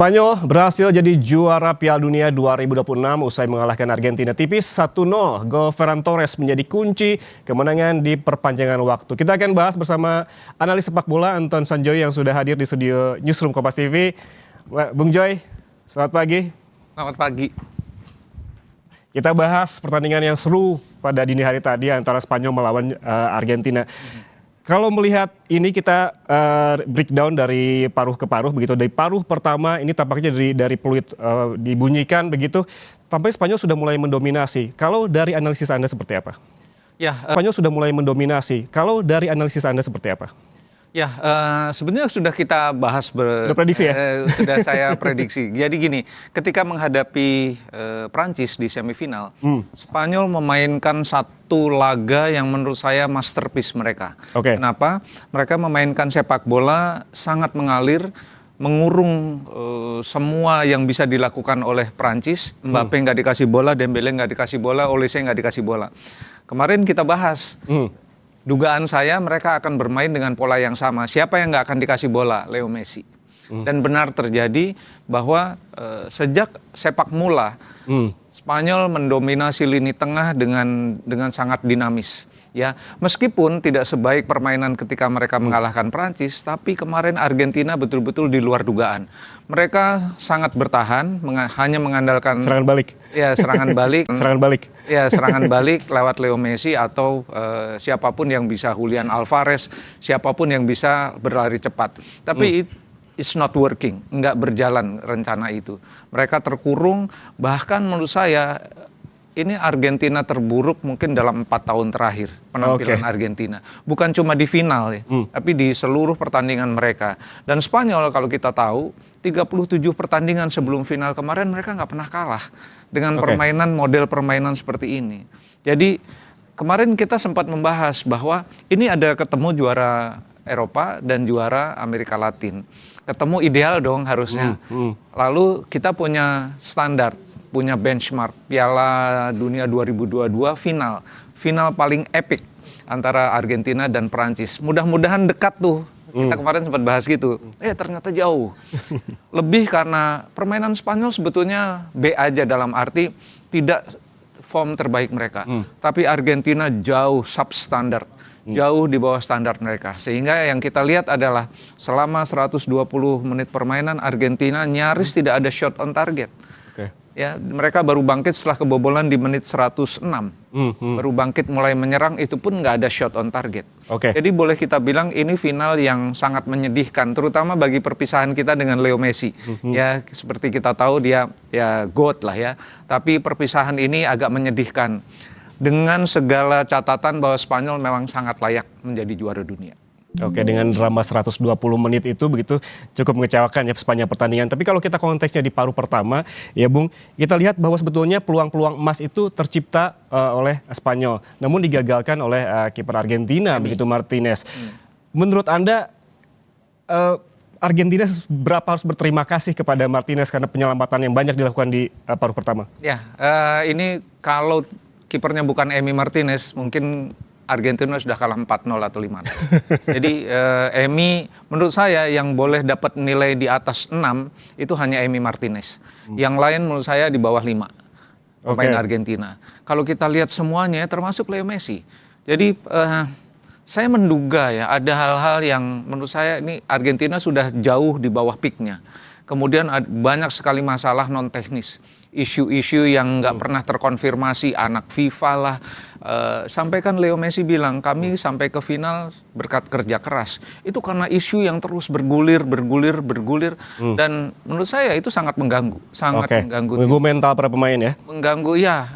Spanyol berhasil jadi juara Piala Dunia 2026 usai mengalahkan Argentina tipis 1-0. Gol Ferran Torres menjadi kunci kemenangan di perpanjangan waktu. Kita akan bahas bersama analis sepak bola Anton Sanjoy yang sudah hadir di studio Newsroom Kompas TV. Bung Joy, selamat pagi. Selamat pagi. Kita bahas pertandingan yang seru pada dini hari tadi antara Spanyol melawan Argentina. Kalau melihat ini kita breakdown dari paruh ke paruh begitu. Dari paruh pertama ini tampaknya dari peluit dibunyikan begitu. Tampaknya Spanyol sudah mulai mendominasi. Kalau dari analisis Anda seperti apa? Spanyol sudah mulai mendominasi. Kalau dari analisis Anda seperti apa? Sebenarnya sudah kita bahas, Sudah prediksi ya? Sudah saya prediksi. Jadi gini, ketika menghadapi Prancis di semifinal, Spanyol memainkan satu laga yang menurut saya masterpiece mereka. Kenapa? Mereka memainkan sepak bola sangat mengalir, mengurung semua yang bisa dilakukan oleh Prancis. Mbappe nggak dikasih bola, Dembele nggak dikasih bola, Olise nggak dikasih bola. Kemarin kita bahas. Dugaan saya mereka akan bermain dengan pola yang sama. Siapa yang nggak akan dikasih bola? Leo Messi. Dan benar terjadi bahwa sejak sepak mula Spanyol mendominasi lini tengah dengan sangat dinamis. Ya, meskipun tidak sebaik permainan ketika mereka mengalahkan Prancis, tapi kemarin Argentina betul-betul di luar dugaan. Mereka sangat bertahan, hanya mengandalkan serangan balik. Ya, serangan balik. Serangan balik. Ya, serangan balik lewat Leo Messi atau siapapun yang bisa, Julian Alvarez, siapapun yang bisa berlari cepat. Tapi it's not working, nggak berjalan rencana itu. Mereka terkurung, bahkan menurut saya ini Argentina terburuk mungkin dalam 4 tahun terakhir penampilan Argentina. Bukan cuma di final ya, tapi di seluruh pertandingan mereka. Dan Spanyol kalau kita tahu 37 pertandingan sebelum final kemarin mereka nggak pernah kalah dengan permainan model permainan seperti ini. Jadi kemarin kita sempat membahas bahwa ini ada ketemu juara Eropa dan juara Amerika Latin. Ketemu ideal dong harusnya. Lalu kita punya standar, punya benchmark Piala Dunia 2022 final paling epic antara Argentina dan Prancis. Mudah-mudahan dekat tuh. Kita kemarin sempat bahas gitu. Ternyata jauh. Lebih karena permainan Spanyol sebetulnya B aja, dalam arti tidak form terbaik mereka. Tapi Argentina jauh substandard. Jauh di bawah standar mereka. Sehingga yang kita lihat adalah selama 120 menit permainan Argentina nyaris tidak ada shot on target. Ya, mereka baru bangkit setelah kebobolan di menit 106. Baru bangkit mulai menyerang, itu pun nggak ada shot on target. Jadi boleh kita bilang ini final yang sangat menyedihkan, terutama bagi perpisahan kita dengan Leo Messi. Ya, seperti kita tahu dia ya GOAT lah ya. Tapi perpisahan ini agak menyedihkan. Dengan segala catatan bahwa Spanyol memang sangat layak menjadi juara dunia. Dengan drama 120 menit itu begitu cukup mengecewakan ya sepanjang pertandingan. Tapi kalau kita konteksnya di paruh pertama ya Bung, kita lihat bahwa sebetulnya peluang-peluang emas itu tercipta oleh Spanyol. Namun digagalkan oleh kiper Argentina begitu, Martinez. Menurut Anda Argentina berapa harus berterima kasih kepada Martinez karena penyelamatan yang banyak dilakukan di paruh pertama? Ini kalau kipernya bukan Emi Martinez mungkin Argentina sudah kalah 4-0 atau 5-0. Jadi Emi menurut saya yang boleh dapat nilai di atas 6 itu hanya Emi Martinez. Yang lain menurut saya di bawah 5 pemain Argentina. Kalau kita lihat semuanya termasuk Leo Messi. Jadi saya menduga ya ada hal-hal yang menurut saya ini Argentina sudah jauh di bawah peaknya. Kemudian banyak sekali masalah non teknis. Isu-isu yang nggak pernah terkonfirmasi, anak FIFA lah. Sampai kan Leo Messi bilang, kami sampai ke final berkat kerja keras. Itu karena isu yang terus bergulir. Dan menurut saya itu sangat mengganggu. Mengganggu mental para pemain ya? Mengganggu ya,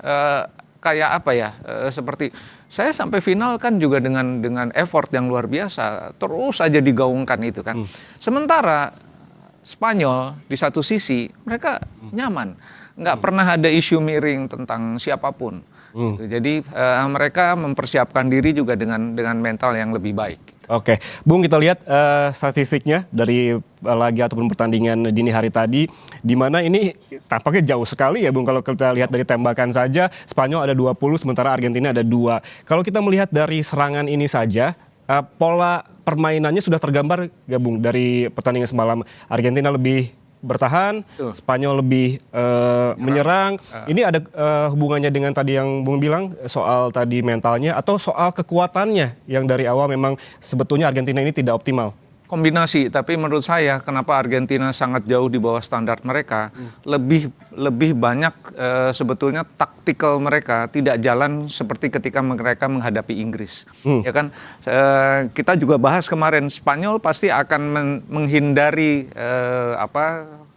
kayak apa ya, seperti saya sampai final kan juga dengan effort yang luar biasa. Terus aja digaungkan itu kan. Sementara Spanyol di satu sisi mereka nyaman. Nggak pernah ada isu miring tentang siapapun. Jadi mereka mempersiapkan diri juga dengan mental yang lebih baik. Bung, kita lihat statistiknya dari laga ataupun pertandingan dini hari tadi, di mana ini tampaknya jauh sekali ya Bung. Kalau kita lihat dari tembakan saja, Spanyol ada 20 sementara Argentina ada 2. Kalau kita melihat dari serangan ini saja, pola permainannya sudah tergambar gabung dari pertandingan semalam. Argentina lebih bertahan, Betul. Spanyol lebih menyerang. Ini ada hubungannya dengan tadi yang Bung bilang soal tadi mentalnya atau soal kekuatannya yang dari awal memang sebetulnya Argentina ini tidak optimal. Kombinasi, tapi menurut saya kenapa Argentina sangat jauh di bawah standar mereka, lebih banyak sebetulnya taktikal mereka tidak jalan seperti ketika mereka menghadapi Inggris. Ya kan, kita juga bahas kemarin Spanyol pasti akan menghindari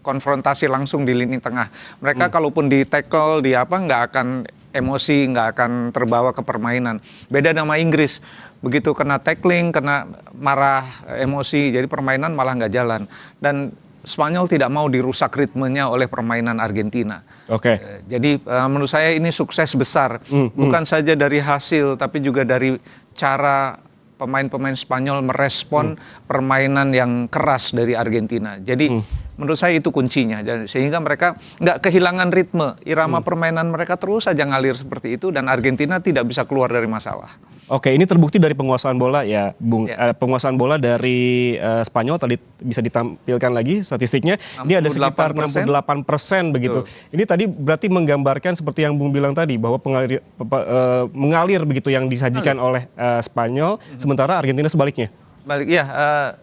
konfrontasi langsung di lini tengah. Mereka kalaupun di tackle nggak akan emosi, nggak akan terbawa ke permainan. Beda sama Inggris. Begitu kena tackling, kena marah, emosi, jadi permainan malah nggak jalan. Dan Spanyol tidak mau dirusak ritmenya oleh permainan Argentina. Oke. Jadi menurut saya ini sukses besar. Bukan saja dari hasil, tapi juga dari cara pemain-pemain Spanyol merespon permainan yang keras dari Argentina. Jadi menurut saya itu kuncinya. Sehingga mereka nggak kehilangan ritme. Irama permainan mereka terus saja ngalir seperti itu dan Argentina tidak bisa keluar dari masalah. Oke, ini terbukti dari penguasaan bola ya, Bung. Penguasaan bola dari Spanyol tadi bisa ditampilkan lagi statistiknya. Ini ada sekitar 68% begitu. Ini tadi berarti menggambarkan seperti yang Bung bilang tadi bahwa mengalir begitu yang disajikan oleh Spanyol, sementara Argentina sebaliknya.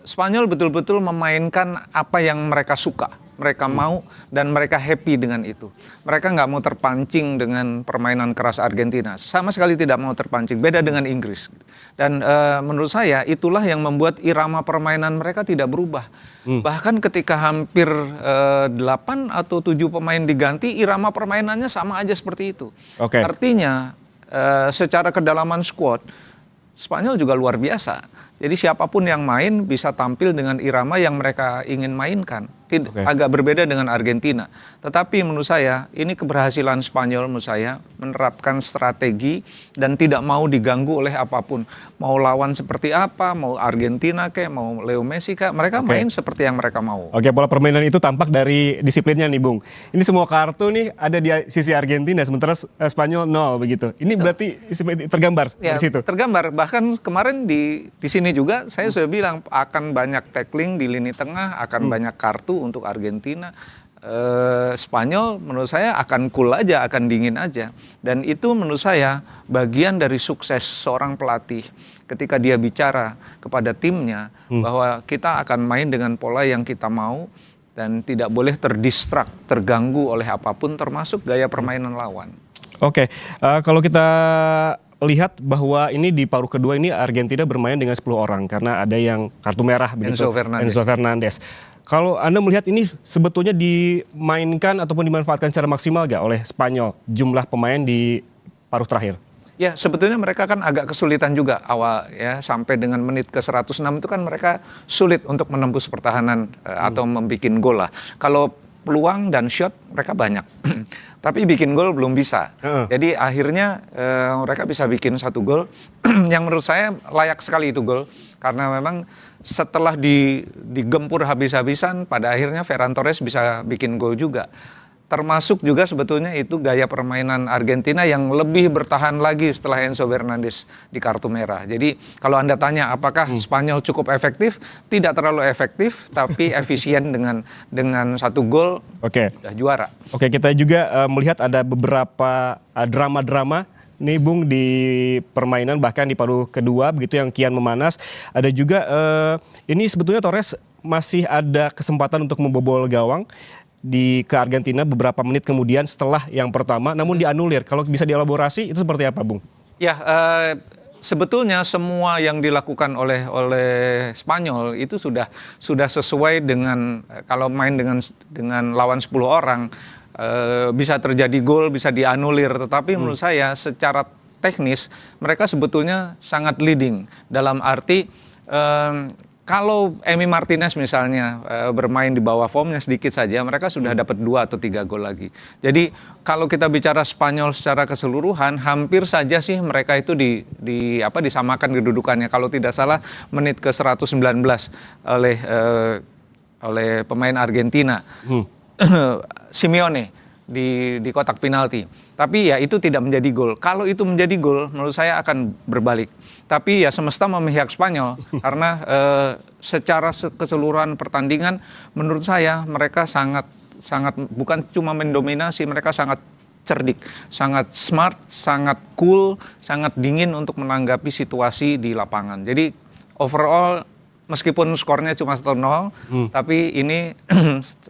Spanyol betul-betul memainkan apa yang mereka suka. Mereka mau dan mereka happy dengan itu. Mereka nggak mau terpancing dengan permainan keras Argentina. Sama sekali tidak mau terpancing. Beda dengan Inggris. Dan menurut saya itulah yang membuat irama permainan mereka tidak berubah. Bahkan ketika hampir 8 atau 7 pemain diganti, irama permainannya sama aja seperti itu. Artinya secara kedalaman squad, Spanyol juga luar biasa. Jadi siapapun yang main bisa tampil dengan irama yang mereka ingin mainkan. Agak berbeda dengan Argentina. Tetapi menurut saya ini keberhasilan Spanyol menurut saya menerapkan strategi dan tidak mau diganggu oleh apapun. Mau lawan seperti apa, mau Argentina kayak, mau Leo Messi kayak, mereka main seperti yang mereka mau. Pola permainan itu tampak dari disiplinnya nih, Bung. Ini semua kartu nih ada di sisi Argentina, sementara Spanyol 0 begitu. Ini berarti tergambar di situ. Tergambar. Bahkan kemarin di sini juga saya sudah bilang akan banyak tackling di lini tengah, akan banyak kartu untuk Argentina. Spanyol menurut saya akan cool aja, akan dingin aja. Dan itu menurut saya bagian dari sukses seorang pelatih ketika dia bicara kepada timnya bahwa kita akan main dengan pola yang kita mau dan tidak boleh terdistrak, terganggu oleh apapun termasuk gaya permainan lawan. Kalau kita lihat bahwa ini di paruh kedua ini Argentina bermain dengan 10 orang karena ada yang kartu merah begitu, Enzo Fernandez. Kalau Anda melihat ini sebetulnya dimainkan ataupun dimanfaatkan secara maksimal gak oleh Spanyol jumlah pemain di paruh terakhir? Ya, sebetulnya mereka kan agak kesulitan juga awal ya, sampai dengan menit ke 106 itu kan mereka sulit untuk menembus pertahanan atau membuat gol lah. Kalau peluang dan shot mereka banyak. Tapi bikin gol belum bisa. Jadi akhirnya mereka bisa bikin 1 gol yang menurut saya layak sekali itu gol. Karena memang setelah digempur habis-habisan pada akhirnya Ferran Torres bisa bikin gol juga. Termasuk juga sebetulnya itu gaya permainan Argentina yang lebih bertahan lagi setelah Enzo Fernandez di kartu merah. Jadi kalau Anda tanya apakah Spanyol cukup efektif? Tidak terlalu efektif, tapi efisien dengan 1 gol sudah juara. Kita juga melihat ada beberapa drama-drama nih, Bung, di permainan bahkan di paruh kedua begitu yang kian memanas. Ada juga ini sebetulnya Torres masih ada kesempatan untuk membobol gawang ke Argentina beberapa menit kemudian setelah yang pertama, namun dianulir. Kalau bisa dielaborasi itu seperti apa, Bung? Ya, sebetulnya semua yang dilakukan oleh Spanyol itu sudah sesuai dengan kalau main dengan lawan 10 orang bisa terjadi gol, bisa dianulir. Tetapi menurut saya secara teknis mereka sebetulnya sangat leading dalam arti kalau Emi Martinez misalnya bermain di bawah formnya sedikit saja, mereka sudah dapat 2 atau 3 gol lagi. Jadi kalau kita bicara Spanyol secara keseluruhan, hampir saja sih mereka itu disamakan kedudukannya. Kalau tidak salah menit ke 119 oleh pemain Argentina, Simeone. di kotak penalti. Tapi ya itu tidak menjadi gol. Kalau itu menjadi gol, menurut saya akan berbalik. Tapi ya semesta memihak Spanyol karena secara keseluruhan pertandingan, menurut saya mereka sangat bukan cuma mendominasi, mereka sangat cerdik, sangat smart, sangat cool, sangat dingin untuk menanggapi situasi di lapangan. Jadi overall meskipun skornya cuma 1-0, tapi ini 1-0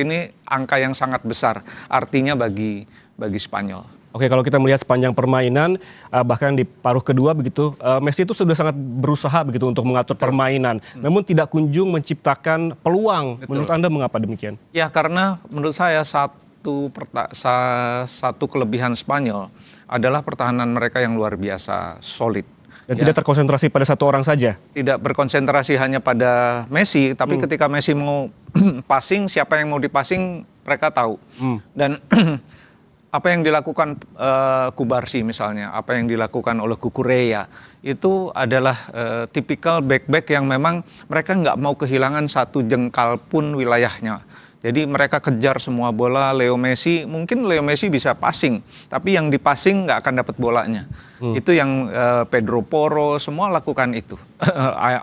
ini angka yang sangat besar artinya bagi Spanyol. Oke, kalau kita melihat sepanjang permainan, bahkan di paruh kedua begitu, Messi itu sudah sangat berusaha begitu untuk mengatur permainan, namun tidak kunjung menciptakan peluang. Betul. Menurut Anda mengapa demikian? Ya karena menurut saya satu kelebihan Spanyol adalah pertahanan mereka yang luar biasa solid. Dan tidak terkonsentrasi pada satu orang saja? Tidak berkonsentrasi hanya pada Messi, tapi ketika Messi mau passing, siapa yang mau dipassing mereka tahu. Dan apa yang dilakukan Kubarsi misalnya, apa yang dilakukan oleh Cucurella, itu adalah tipikal back-back yang memang mereka nggak mau kehilangan satu jengkal pun wilayahnya. Jadi mereka kejar semua bola. Mungkin Leo Messi bisa passing, tapi yang dipassing nggak akan dapat bolanya. Itu yang Pedro Porro semua lakukan itu.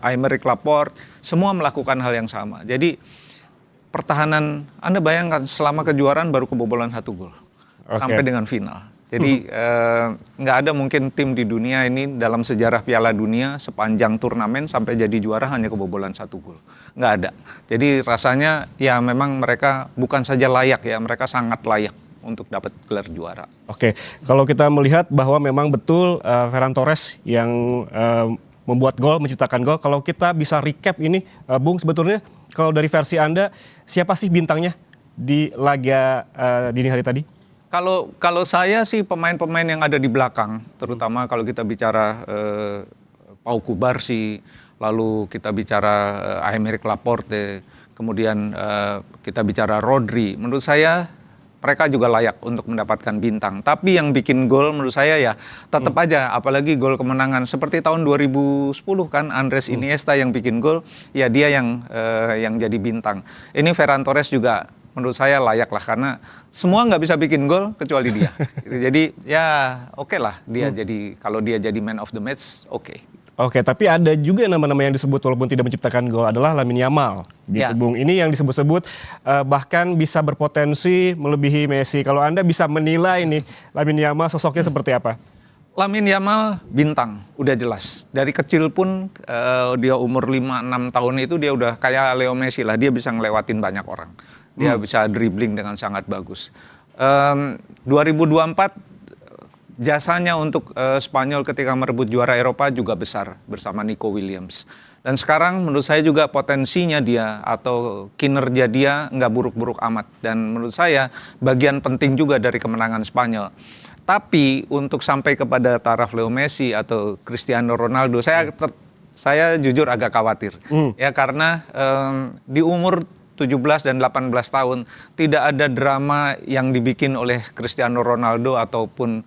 Aymeric Laporte semua melakukan hal yang sama. Jadi pertahanan, Anda bayangkan selama kejuaraan baru kebobolan 1 gol sampai dengan final. Jadi nggak ada mungkin tim di dunia ini dalam sejarah Piala Dunia sepanjang turnamen sampai jadi juara hanya kebobolan 1 gol. Nggak ada. Jadi rasanya ya memang mereka bukan saja layak ya, mereka sangat layak untuk dapat gelar juara. Oke, kalau kita melihat bahwa memang betul Ferran Torres yang membuat gol, menciptakan gol. Kalau kita bisa recap ini, Bung, sebetulnya kalau dari versi Anda, siapa sih bintangnya di laga dini hari tadi? Kalau saya sih pemain-pemain yang ada di belakang, terutama kalau kita bicara Pau Cubarsí, lalu kita bicara Aymeric Laporte, kemudian kita bicara Rodri. Menurut saya mereka juga layak untuk mendapatkan bintang. Tapi yang bikin gol menurut saya ya tetap aja, apalagi gol kemenangan seperti tahun 2010 kan Andres Iniesta yang bikin gol, ya dia yang jadi bintang. Ini Ferran Torres juga menurut saya layak lah karena semua nggak bisa bikin gol kecuali dia. Jadi ya oke lah dia jadi, kalau dia jadi man of the match oke. Oke, tapi ada juga nama-nama yang disebut walaupun tidak menciptakan gol adalah Lamine Yamal. Gitu, Ya. Bung. Ini yang disebut-sebut bahkan bisa berpotensi melebihi Messi. Kalau Anda bisa menilai nih Lamine Yamal sosoknya seperti apa? Lamine Yamal bintang, udah jelas. Dari kecil pun dia umur 5-6 tahun itu dia udah kayak Leo Messi lah, dia bisa ngelewatin banyak orang. Dia bisa dribbling dengan sangat bagus. 2024 jasanya untuk Spanyol ketika merebut juara Eropa juga besar bersama Nico Williams. Dan sekarang menurut saya juga potensinya dia atau kinerja dia nggak buruk-buruk amat. Dan menurut saya bagian penting juga dari kemenangan Spanyol. Tapi untuk sampai kepada taraf Leo Messi atau Cristiano Ronaldo, saya jujur agak khawatir. Ya karena di umur 17 dan 18 tahun tidak ada drama yang dibikin oleh Cristiano Ronaldo ataupun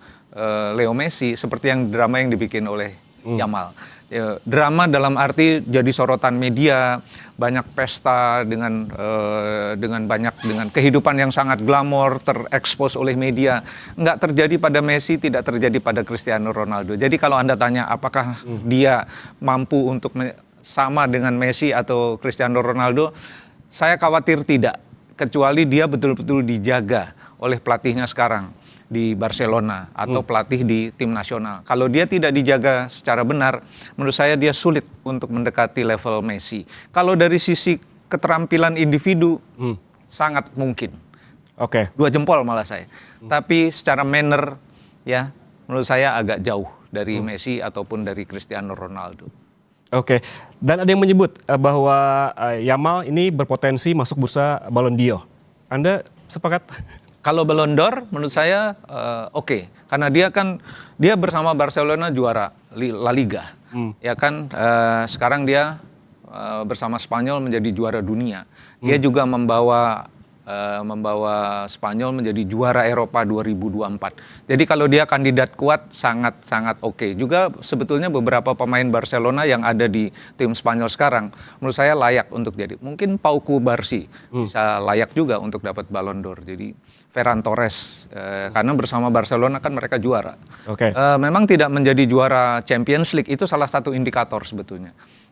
Leo Messi seperti drama yang dibikin oleh Yamal. Drama dalam arti jadi sorotan media, banyak pesta dengan kehidupan yang sangat glamor, terekspos oleh media. Nggak terjadi pada Messi, tidak terjadi pada Cristiano Ronaldo. Jadi kalau Anda tanya apakah dia mampu untuk sama dengan Messi atau Cristiano Ronaldo, saya khawatir tidak, kecuali dia betul-betul dijaga oleh pelatihnya sekarang di Barcelona atau pelatih di tim nasional. Kalau dia tidak dijaga secara benar, menurut saya dia sulit untuk mendekati level Messi. Kalau dari sisi keterampilan individu, sangat mungkin. Oke. 2 jempol malah saya. Tapi secara manner, ya menurut saya agak jauh dari Messi ataupun dari Cristiano Ronaldo. Oke, dan ada yang menyebut bahwa Yamal ini berpotensi masuk bursa Ballon d'Or. Anda sepakat? Kalau Ballon d'Or menurut saya oke. Karena dia bersama Barcelona juara La Liga. Ya kan sekarang dia bersama Spanyol menjadi juara dunia. Dia juga membawa membawa Spanyol menjadi juara Eropa 2024. Jadi kalau dia kandidat kuat sangat oke. Juga sebetulnya beberapa pemain Barcelona yang ada di tim Spanyol sekarang menurut saya layak untuk jadi. Mungkin Pau Cubarsí bisa layak juga untuk dapat Ballon d'Or. Jadi Ferran Torres karena bersama Barcelona kan mereka juara. Memang tidak menjadi juara Champions League itu salah satu indikator sebetulnya.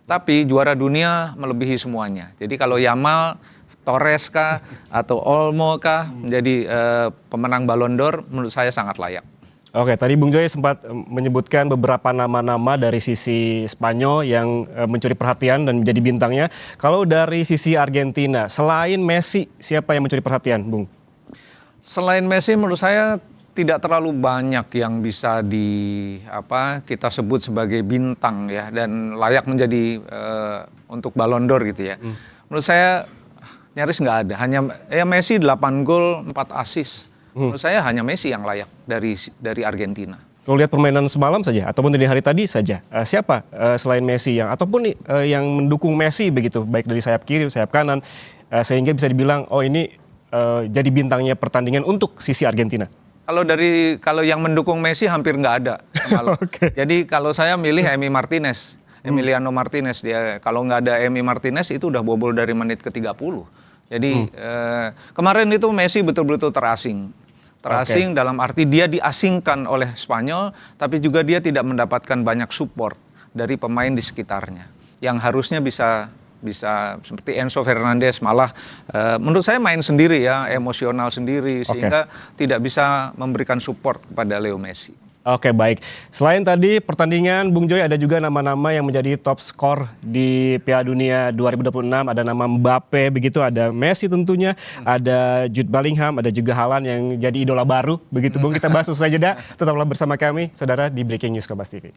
Tapi juara dunia melebihi semuanya. Jadi kalau Yamal, Torres kah, atau Olmo kah menjadi pemenang Ballon d'Or, menurut saya sangat layak. Oke, tadi Bung Joy sempat menyebutkan beberapa nama-nama dari sisi Spanyol yang mencuri perhatian dan menjadi bintangnya. Kalau dari sisi Argentina, selain Messi, siapa yang mencuri perhatian, Bung? Selain Messi, menurut saya tidak terlalu banyak yang bisa kita sebut sebagai bintang ya dan layak menjadi untuk Ballon d'Or gitu ya. Menurut saya nyaris nggak ada. Hanya Messi 8 gol 4 assist. Menurut saya hanya Messi yang layak dari Argentina. Kalau lihat permainan semalam saja ataupun di hari tadi saja, siapa selain Messi yang mendukung Messi begitu, baik dari sayap kiri, sayap kanan, sehingga bisa dibilang ini jadi bintangnya pertandingan untuk sisi Argentina. Kalau yang mendukung Messi hampir nggak ada. Jadi kalau saya milih Emiliano Martinez, dia kalau nggak ada Emi Martinez itu udah bobol dari menit ke-30. Jadi kemarin itu Messi betul-betul terasing dalam arti dia diasingkan oleh Spanyol, tapi juga dia tidak mendapatkan banyak support dari pemain di sekitarnya yang harusnya bisa seperti Enzo Fernandez malah menurut saya main sendiri ya, emosional sendiri sehingga tidak bisa memberikan support kepada Leo Messi. Oke, baik. Selain tadi pertandingan, Bung Joy, ada juga nama-nama yang menjadi top skor di Piala Dunia 2026. Ada nama Mbappe, begitu, ada Messi tentunya, ada Jude Bellingham, ada juga Haaland yang jadi idola baru. Begitu, Bung, kita bahas usai jeda. Tetaplah bersama kami, saudara, di Breaking News Kompas TV.